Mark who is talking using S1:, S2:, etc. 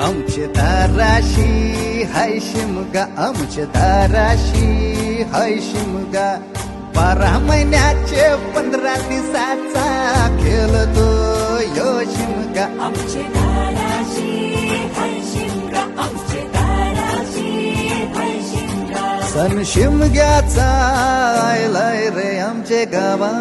S1: आमचे दाराशी हाय शिमगा, आमचे दाराशी हाय शिमगा. 12 महिन्याचे 15 दिवसाचा खेळतो यो शिमगा.
S2: आमचे दाराशी हाय शिमगा, आमचे दाराशी हाय शिमगा.
S1: सण शिमग्याचा आयलाय रे आमचे गावा.